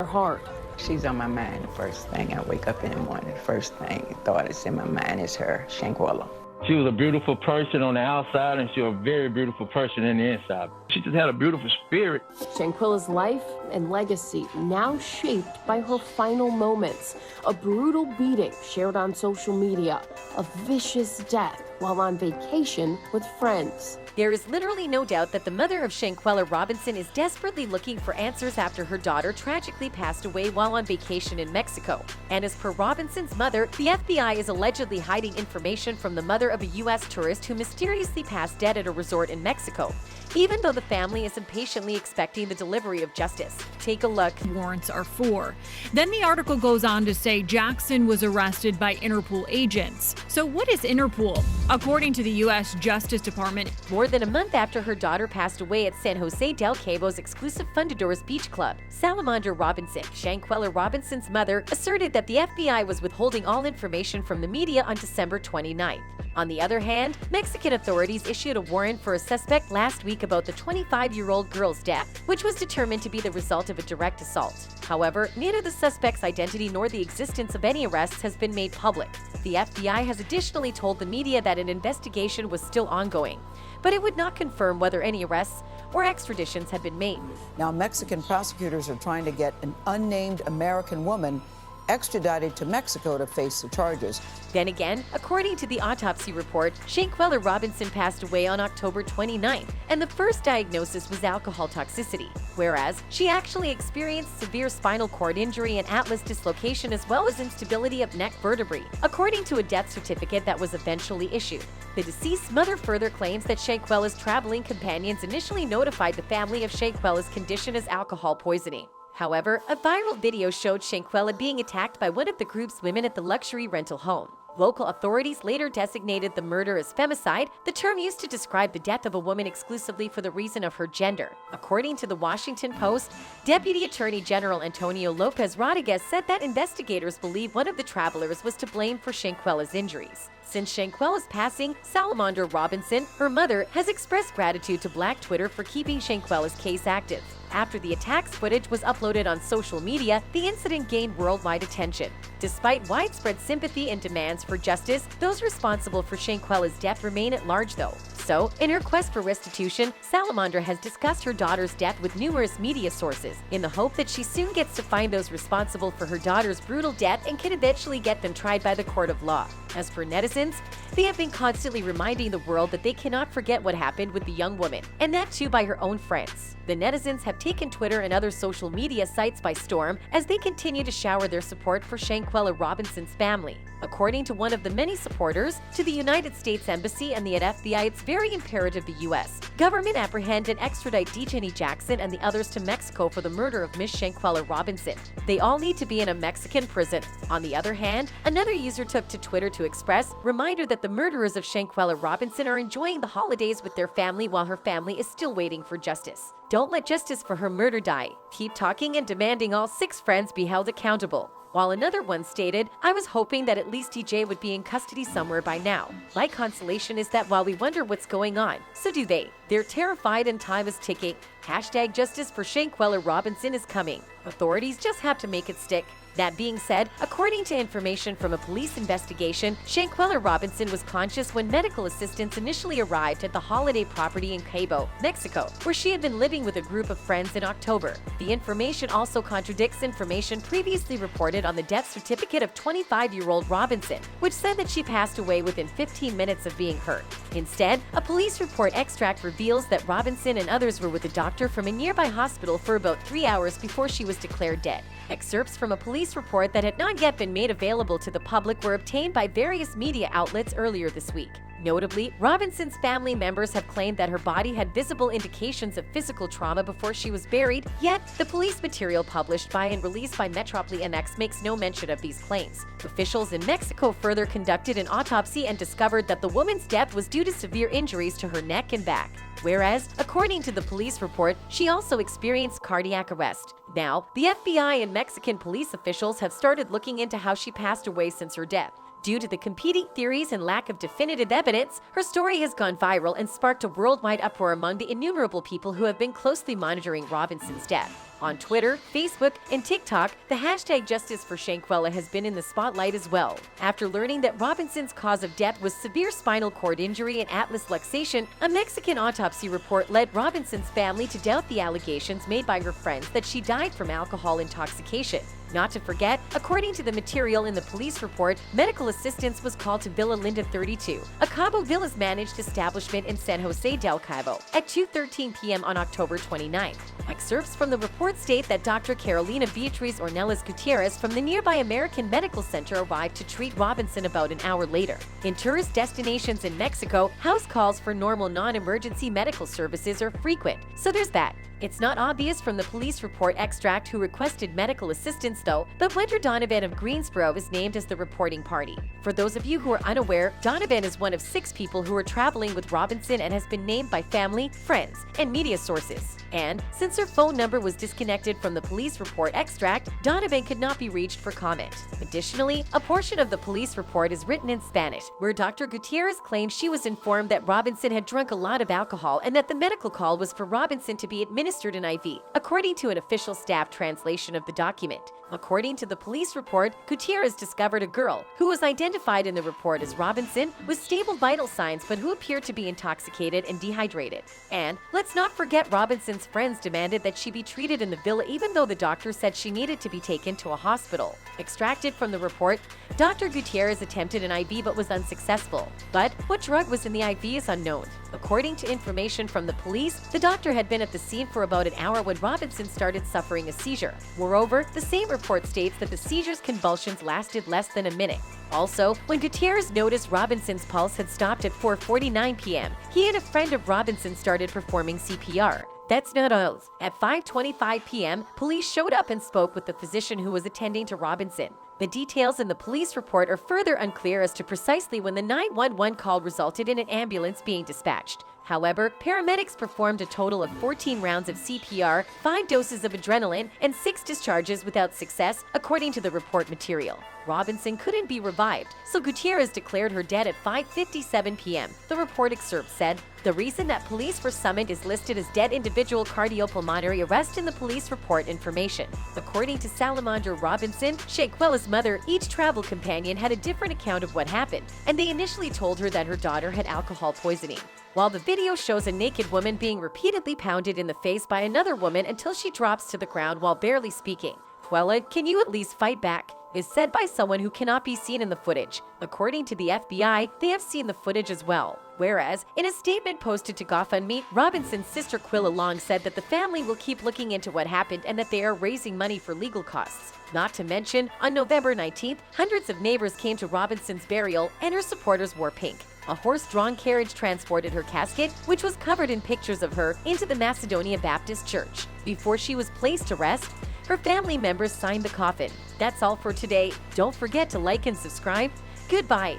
heart. She's on my mind the first thing. I wake up in the morning, the first thing, thought that's in my mind is her, Shanquella. She was a beautiful person on the outside, and she was a very beautiful person in the inside. She just had a beautiful spirit. Shanquella's life and legacy now shaped by her final moments. A brutal beating shared on social media, a vicious death while on vacation with friends. There is literally no doubt that the mother of Shanquella Robinson is desperately looking for answers after her daughter tragically passed away while on vacation in Mexico. And as per Robinson's mother, the FBI is allegedly hiding information from the mother of a U.S. tourist who mysteriously passed dead at a resort in Mexico, even though the family is impatiently expecting the delivery of justice. Take a look. Warrants are for. Then the article goes on to say Jackson was arrested by Interpol agents. So what is Interpol? According to the U.S. Justice Department, more than a month after her daughter passed away at San Jose del Cabo's exclusive Fundadores Beach Club, Salamander Robinson, Shanquella Robinson's mother, asserted that the FBI was withholding all information from the media on December 29th. On the other hand, Mexican authorities issued a warrant for a suspect last week about the 25-year-old girl's death, which was determined to be the result of a direct assault. However, neither the suspect's identity nor the existence of any arrests has been made public. The FBI has additionally told the media that an investigation was still ongoing, but it would not confirm whether any arrests or extraditions had been made. Now, Mexican prosecutors are trying to get an unnamed American woman extradited to Mexico to face the charges. Then again, according to the autopsy report, Shanquella Robinson passed away on October 29th, and the first diagnosis was alcohol toxicity, whereas she actually experienced severe spinal cord injury and atlas dislocation as well as instability of neck vertebrae, according to a death certificate that was eventually issued. The deceased mother further claims that Shanquella's traveling companions initially notified the family of Shanquella's condition as alcohol poisoning. However, a viral video showed Shanquella being attacked by one of the group's women at the luxury rental home. Local authorities later designated the murder as femicide, the term used to describe the death of a woman exclusively for the reason of her gender. According to the Washington Post, Deputy Attorney General Antonio Lopez Rodriguez said that investigators believe one of the travelers was to blame for Shanquella's injuries. Since Shanquella's passing, Salamander Robinson, her mother, has expressed gratitude to Black Twitter for keeping Shanquella's case active. After the attack's footage was uploaded on social media, the incident gained worldwide attention. Despite widespread sympathy and demands for justice, those responsible for Shanquella's death remain at large though. So, in her quest for restitution, Salamander has discussed her daughter's death with numerous media sources, in the hope that she soon gets to find those responsible for her daughter's brutal death and can eventually get them tried by the court of law. As for netizens, they have been constantly reminding the world that they cannot forget what happened with the young woman, and that too by her own friends. The netizens have taken Twitter and other social media sites by storm as they continue to shower their support for Shanquella Robinson's family. According to one of the many supporters, to the United States Embassy and the FBI, it's very imperative the U.S. government apprehend and extradite Dejani Jackson and the others to Mexico for the murder of Miss Shanquella Robinson. They all need to be in a Mexican prison. On the other hand, another user took to Twitter to express reminder that the murderers of Shanquella Robinson are enjoying the holidays with their family while her family is still waiting for justice. Don't let justice for her murder die. Keep talking and demanding all 6 friends be held accountable. While another one stated, I was hoping that at least DJ would be in custody somewhere by now. My consolation is that while we wonder what's going on, so do they. They're terrified and time is ticking. Hashtag justice for Shanquella Robinson is coming. Authorities just have to make it stick. That being said, according to information from a police investigation, Shanquella Robinson was conscious when medical assistants initially arrived at the holiday property in Cabo, Mexico, where she had been living with a group of friends in October. The information also contradicts information previously reported on the death certificate of 25-year-old Robinson, which said that she passed away within 15 minutes of being hurt. Instead, a police report extract reveals that Robinson and others were with a doctor from a nearby hospital for about 3 hours before she was declared dead. Excerpts from a police report that had not yet been made available to the public were obtained by various media outlets earlier this week. Notably, Robinson's family members have claimed that her body had visible indications of physical trauma before she was buried, yet the police material published by and released by Metrópoli MX makes no mention of these claims. Officials in Mexico further conducted an autopsy and discovered that the woman's death was due to severe injuries to her neck and back. Whereas, according to the police report, she also experienced cardiac arrest. Now, the FBI and Mexican police officials have started looking into how she passed away since her death. Due to the competing theories and lack of definitive evidence, her story has gone viral and sparked a worldwide uproar among the innumerable people who have been closely monitoring Robinson's death. On Twitter, Facebook, and TikTok, the hashtag Justice for Shanquella has been in the spotlight as well. After learning that Robinson's cause of death was severe spinal cord injury and atlas luxation, a Mexican autopsy report led Robinson's family to doubt the allegations made by her friends that she died from alcohol intoxication. Not to forget, according to the material in the police report, medical assistance was called to Villa Linda 32, a Cabo Villas managed establishment in San Jose del Cabo, at 2:13 p.m. on October 29. Excerpts from the report state that Dr. Carolina Beatriz Ornelas Gutierrez from the nearby American Medical Center arrived to treat Robinson about an hour later. In tourist destinations in Mexico, house calls for normal non-emergency medical services are frequent, so there's that. It's not obvious from the police report extract who requested medical assistance though, but Blender Donovan of Greensboro is named as the reporting party. For those of you who are unaware, Donovan is one of 6 people who are traveling with Robinson and has been named by family, friends, and media sources. And since her phone number was disconnected from the police report extract, Donovan could not be reached for comment. Additionally, a portion of the police report is written in Spanish, where Dr. Gutierrez claims she was informed that Robinson had drunk a lot of alcohol and that the medical call was for Robinson to be administered an IV, according to an official staff translation of the document. According to the police report, Gutierrez discovered a girl, who was identified in the report as Robinson, with stable vital signs but who appeared to be intoxicated and dehydrated. And let's not forget Robinson's friends demanded that she be treated in the villa even though the doctor said she needed to be taken to a hospital. Extracted from the report, Dr. Gutierrez attempted an IV but was unsuccessful. But what drug was in the IV is unknown. According to information from the police, the doctor had been at the scene for about an hour when Robinson started suffering a seizure. Moreover, the same report states that the seizure's convulsions lasted less than a minute. Also, when Gutierrez noticed Robinson's pulse had stopped at 4:49 p.m., he and a friend of Robinson started performing CPR. That's not all. At 5:25 p.m., police showed up and spoke with the physician who was attending to Robinson. The details in the police report are further unclear as to precisely when the 911 call resulted in an ambulance being dispatched. However, paramedics performed a total of 14 rounds of CPR, 5 doses of adrenaline, and 6 discharges without success, according to the report material. Robinson couldn't be revived, so Gutierrez declared her dead at 5:57 p.m. The report excerpt said, "The reason that police were summoned is listed as dead individual cardiopulmonary arrest in the police report information." According to Salamander Robinson, Shanquella's mother, each travel companion had a different account of what happened, and they initially told her that her daughter had alcohol poisoning. While the video shows a naked woman being repeatedly pounded in the face by another woman until she drops to the ground while barely speaking. "Shanquella, can you at least fight back?" is said by someone who cannot be seen in the footage. According to the FBI, they have seen the footage as well. Whereas, in a statement posted to GoFundMe, Robinson's sister Quilla Long said that the family will keep looking into what happened and that they are raising money for legal costs. Not to mention, on November 19th, hundreds of neighbors came to Robinson's burial and her supporters wore pink. A horse-drawn carriage transported her casket, which was covered in pictures of her, into the Macedonia Baptist Church. Before she was placed to rest, her family members signed the coffin. That's all for today. Don't forget to like and subscribe. Goodbye.